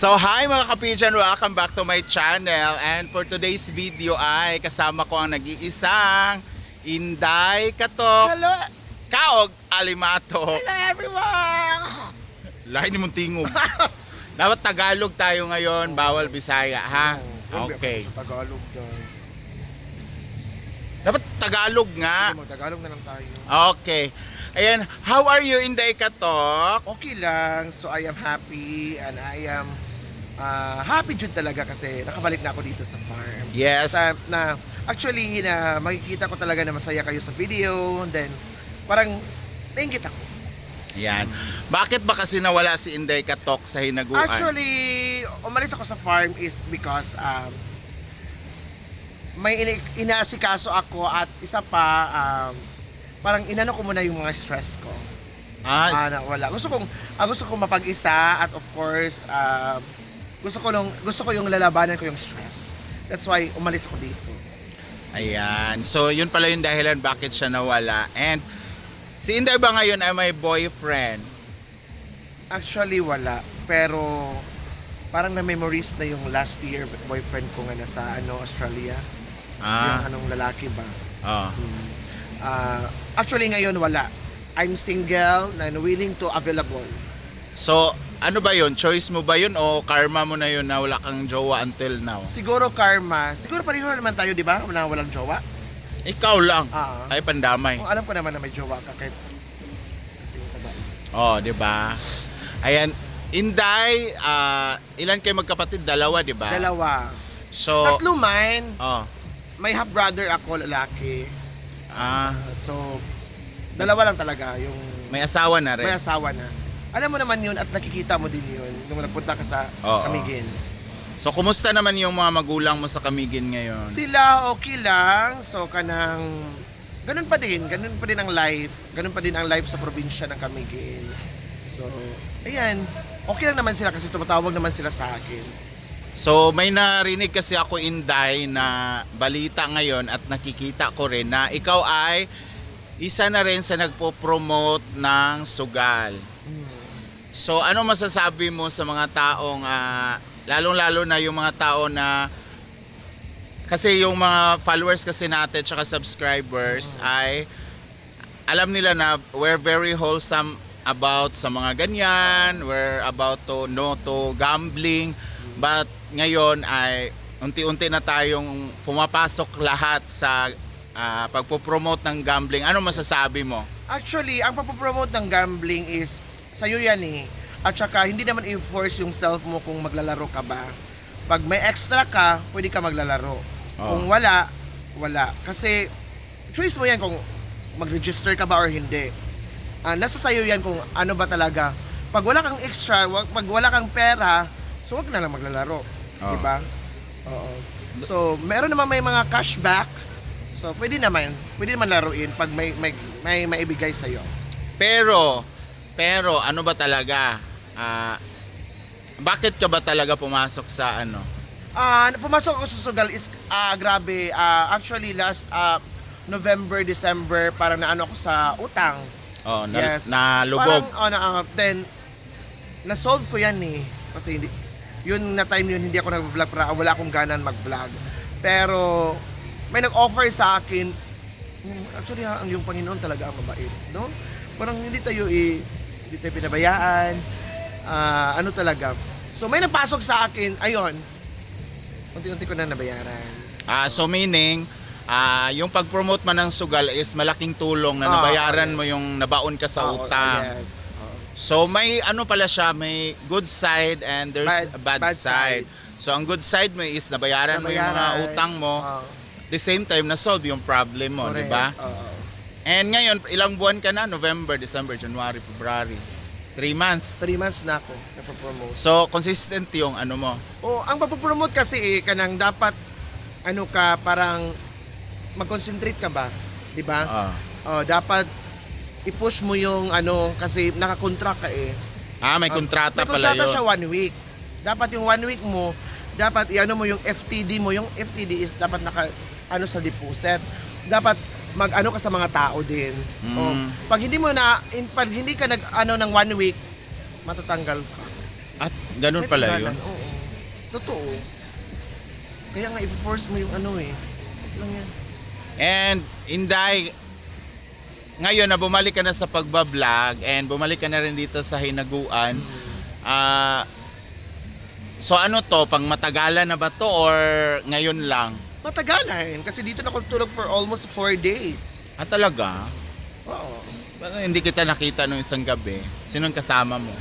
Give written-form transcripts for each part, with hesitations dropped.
So hi mga kapijan, welcome back to my channel. And for today's video ay kasama ko ang nag-iisang Inday Katok Hello, Kaog Alimato. hello everyone! Lahi ni mong tingog. Dapat Tagalog tayo ngayon, bawal Bisaya ha? Okay. Sa Tagalog dyan. Dapat Tagalog nga. Sige mo, Tagalog na lang tayo. Okay. Ayan, how are you Inday Katok? Okay lang, so I am happy and I am happy jud talaga kasi nakabalik na ako dito sa farm. Yes. Actually, makikita ko talaga na masaya kayo sa video, and then parang nainggit ako. Ayan. Bakit ba kasi nawala si Inday Katok sa hinaguan? Actually, umalis ako sa farm is because may inaasikaso ako at isa pa, parang inano ko muna yung mga stress ko. Wala. Gusto kong mapag-isa at of course, gusto ko yung lalabanan ko yung stress. That's why umalis ako dito. Ayan. So, yun pala yung dahilan bakit siya nawala. And si Inday ba ngayon ay may boyfriend? Actually, wala. Pero parang na-memories na yung last year boyfriend ko nga nasa Australia. Yung anong lalaki ba? Oh. Actually, ngayon wala. I'm single and willing to available. So, ano ba yun? Choice mo ba yun o karma mo na yun na wala kang jowa until now? Siguro karma. Siguro pareho naman tayo, di ba? Walang jowa. Ikaw lang. Ah. Ay, pandamay. Kung alam ko naman na may jowa ka kahit kasi taba. Oh, di ba? Ayan. Inday, ilan kayo magkapatid? Dalawa, di ba? Dalawa. So, Tatlo mine. oh. May half brother ako, lalaki. Ah, So, dalawa lang talaga yung may asawa na rin. may asawa na. Alam mo naman yun at nakikita mo din yun nung nagpunta ka sa Oo. Camiguin. So, kumusta naman yung mga magulang mo sa Camiguin ngayon? Sila okay lang. So, ganun pa din ang life. Ganun pa din ang life sa probinsya ng Camiguin. So, ayan. Okay lang naman sila kasi tumatawag naman sila sa akin. So may narinig kasi ako Inday na balita ngayon at nakikita ko rin na ikaw ay isa na rin sa nagpo-promote ng sugal. So ano masasabi mo sa mga taong lalong-lalo na yung mga tao na kasi yung mga followers kasi natin tsaka subscribers ay alam nila na we're very wholesome about sa mga ganyan, we're about to no to gambling, but ngayon ay unti-unti na tayong pumapasok lahat sa pagpo-promote ng gambling. Ano masasabi mo? Actually, ang papopromote ng gambling is sa'yo yan eh. At saka hindi naman i-force yung self mo kung maglalaro ka ba. Pag may extra ka, pwede ka maglalaro. Kung wala, wala. Kasi choice mo yan kung mag-register ka ba or hindi. Nasa sa'yo yan kung ano ba talaga. Pag wala kang extra, pag wala kang pera, so wag na lang maglalaro. Diba? Oo. So, meron naman may mga cashback. So, pwede naman laruin pag may maibigay sa'yo. Pero ano ba talaga? Bakit ka ba talaga pumasok sa ano? Pumasok ako sa sugal is grabe. Actually, last November, December, parang naano ako sa utang. Oh, Yes. nalubog. Parang, then, na-solve ko yan eh. Kasi yun na time yun, hindi ako nag-vlog para wala akong ganan mag-vlog. Pero, may nag-offer sa akin, actually, ang yung Panginoon talaga ang mabait, no? Parang hindi tayo pinabayaan, ano talaga. So, may nagpasok sa akin, ayun, unti-unti ko na nabayaran. So meaning, yung pag-promote man ng sugal is malaking tulong na nabayaran mo yung nabaon ka sa utang. Yes. So may ano pala siya, may good side and there's a bad side. So ang good side mo is nabayaran mo yung mga utang mo. The same time na-solve yung problem mo, di ba? And ngayon, ilang buwan ka na? November, December, January, February. 3 months. 3 months na ako napopromote. So consistent yung ano mo. Ang papopromote kasi kanang dapat ano ka, parang mag-concentrate ka ba? Di ba? Dapat i-push mo yung ano kasi nakakontract ka eh. May kontrata May pala kontrata yun. siya 1 week. Dapat yung 1 week mo, dapat i-ano mo yung FTD mo. Yung FTD is dapat naka ano sa deposit. Dapat mag-ano ka sa mga tao din. Pag hindi ka nag ano ng 1 week, matatanggal ka. At ganun May pala tanggalan, yun. Oo. Totoo. Kaya nga, i-force mo yung ano eh. Lang yan. And Inday, ngayon na bumalik ka na sa pagbablog and bumalik ka na rin dito sa Hinaguan. So ano to, pang matagalan na ba to or ngayon lang? Matagalan. Kasi dito na ako tulog for almost 4 days. Ah, talaga? Oo. Bakit hindi kita nakita nung isang gabi? Sinong kasama mo?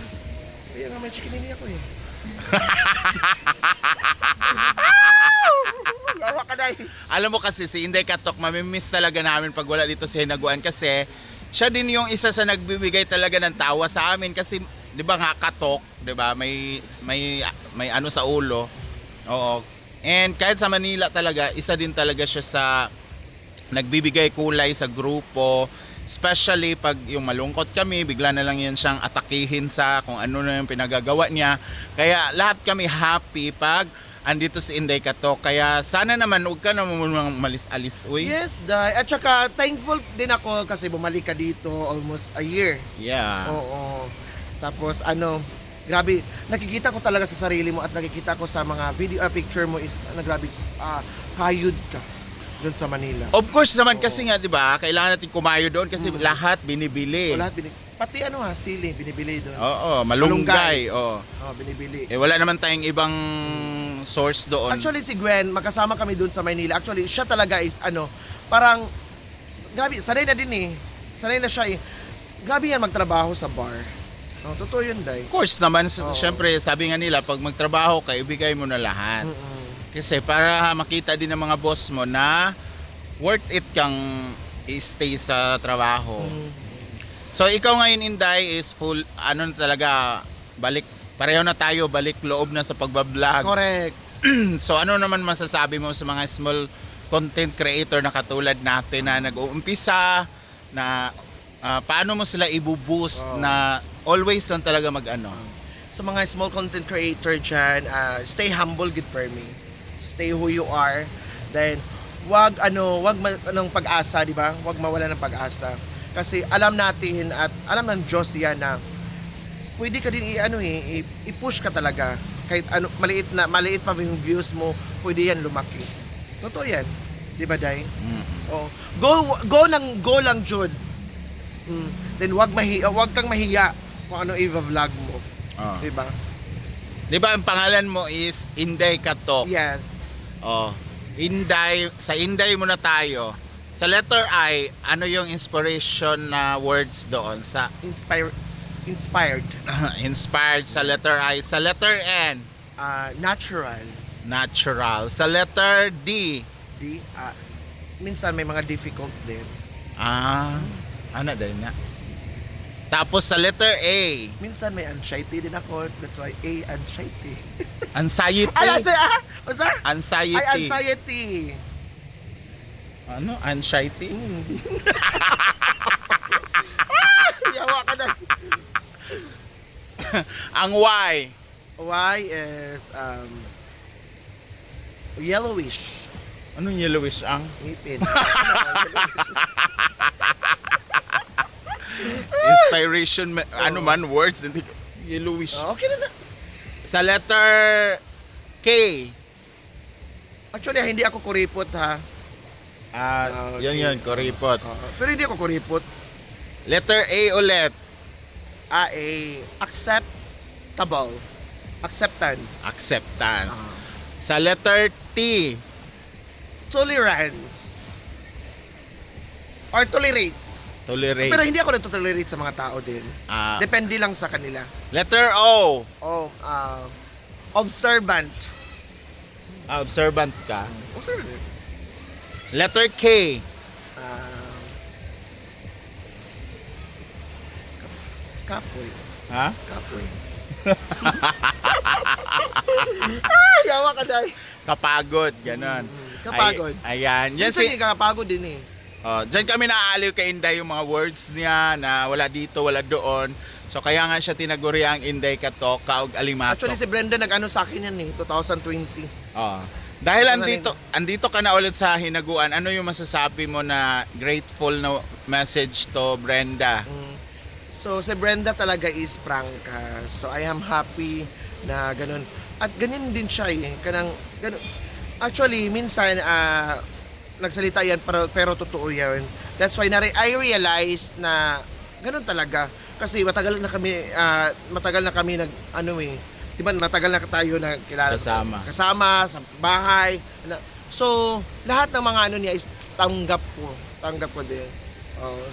Kaya nga may chikinini ako eh. Gawa ka dahil. Alam mo kasi si Inday Katok, mamimiss talaga namin pag wala dito sa Hinaguan kasi siya din yung isa sa nagbibigay talaga ng tawa sa amin kasi 'di ba nga Katok, 'di ba? May ano sa ulo. Oo. And kahit sa Manila talaga, isa din talaga siya sa nagbibigay kulay sa grupo. Especially pag yung malungkot kami, bigla na lang yan siyang atakihin sa kung ano na yung pinagagawa niya. Kaya lahat kami happy pag andito si Inday Katok. Kaya sana naman huwag ka naman malis-alis. Uy. Yes, Day. At saka thankful din ako kasi bumalik ka dito almost a year. Yeah. Oo. Tapos grabe, nakikita ko talaga sa sarili mo at nakikita ko sa mga video picture mo is grabe, kayod ka doon sa Manila. Of course naman kasi nga 'di ba, kailangan natin kumayo doon kasi lahat binibili. O, lahat pati sili binibili doon. Oo, malunggay. Oo. Binibili. Eh wala naman tayong ibang source doon. Actually si Gwen, magkasama kami doon sa Maynila. Actually siya talaga is parang grabe, sanay na din eh. Sanay na siya eh. Grabe yan magtrabaho sa bar. Totoo yun, Day. Of course naman, syempre sabi nga nila pag magtrabaho ka, ibigay mo na lahat. Kasi para makita din ng mga boss mo na worth it kang i-stay sa trabaho. So ikaw ngayon, Inday, is full, talaga, pareho na tayo, balik loob na sa pagbablog. Correct. So ano naman masasabi mo sa mga small content creator na katulad natin na nag-uumpisa, na paano mo sila i-boost na always lang talaga mag-ano? Sa mga small content creator dyan, stay humble, good for me. Stay who you are. Then, wag pag-asa, di ba? Wag mawala ng pag-asa. Kasi alam natin at alam ng Diyos yan na pwede ka din i-push ka talaga. Kahit maliit pa yung views mo, pwede yan lumaki. Totoo yan. Di ba, Day? Oh. Go lang, Jude. Then wag kang mahiya kung ano i-vlog mo. Di ba? Di ba ang pangalan mo is Inday Katok? Yes. Oh, Inday, sa Inday muna tayo. Sa letter I, ano yung inspiration na words doon sa Inspired. inspired sa letter I? Sa letter N, Natural. natural. Sa letter D, Minsan may mga difficult din. ano din nga? Tapos sa letter A, Minsan may anxiety din ako. That's why anxiety. anxiety. What's that? Anxiety. Anxiety. Ano? Anxiety? Yawa ka na. Ang Y, Y is yellowish. anong yellowish ang? Ngipin. Inspiration, ano man, words, hindi yellowish. Okay na. Sa letter K, Actually, hindi ako kuripot ha. Okay. yun, kuripot. Pero hindi ako kuripot. Letter A ulit, Acceptable. Acceptance. acceptance. Sa letter T, Tolerance. Or tolerate. tolerate. Pero hindi ako nagtotolerate sa mga tao din. Depende lang sa kanila. Letter O, Observant. observant ka. Observant. Letter K, Kapoy. ha? Kapoy. Yawa ka dahil. Kapagod, ganon. Kapagod. Ayan. Yan Minsan hindi kakapagod din eh. Diyan kami naaaliw kay Inday yung mga words niya na wala dito, wala doon. So kaya nga siya tinaguri ang Inday Katok, kaog alimatok. Actually si Brenda nag-ano sa akin yan eh, 2020. Dahil andito ka na ulit sa Hinaguan, ano yung masasabi mo na grateful na message to Brenda? So si Brenda talaga is prangka. So I am happy na ganun. At ganyan din siya eh. Ganun. Actually, minsan, nagsalita yan pero totoo yan. That's why I realized na ganun talaga. Kasi matagal na kami di ba matagal na tayo na kilala. Kasama sa bahay. So, lahat ng mga niya is tanggap ko din.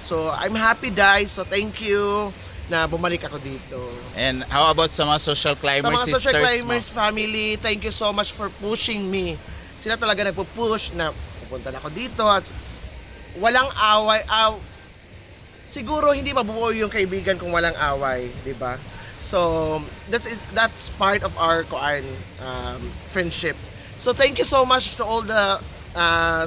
So, I'm happy guys. So, thank you na bumalik ako dito. And how about sa mga social climber Sa mga sisters social climbers mo? family, thank you so much for pushing me. Sila talaga nagpo-push na pupunta na ako dito at walang away. Siguro hindi mabuo yung kaibigan kung walang away, di ba? So, that's part of our friendship. So, thank you so much to all the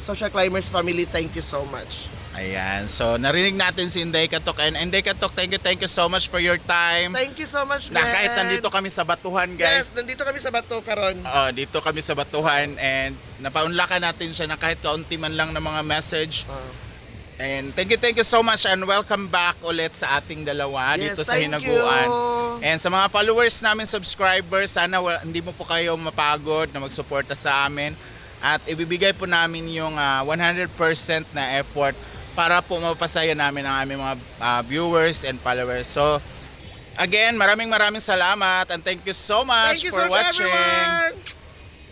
social climbers family. Thank you so much. Ayan. So, narinig natin si Inday Katok. And Inday Katok, thank you so much for your time. Thank you so much, Na kahit nandito kami sa Batuhan, guys. Yes, nandito kami sa Bato karon. Dito kami sa Batuhan and napaunlakan natin siya na kahit kaunti man lang ng mga message. And thank you so much and welcome back ulit sa ating dalawa dito sa thank Hinaguan. you. And sa mga followers namin, subscribers, sana hindi mo po kayo mapagod na magsuporta sa amin. At ibibigay po namin yung 100% na effort para po mapasaya namin ang aming mga viewers and followers. So, again, maraming salamat and thank you so much Thank you for so much, watching. everyone.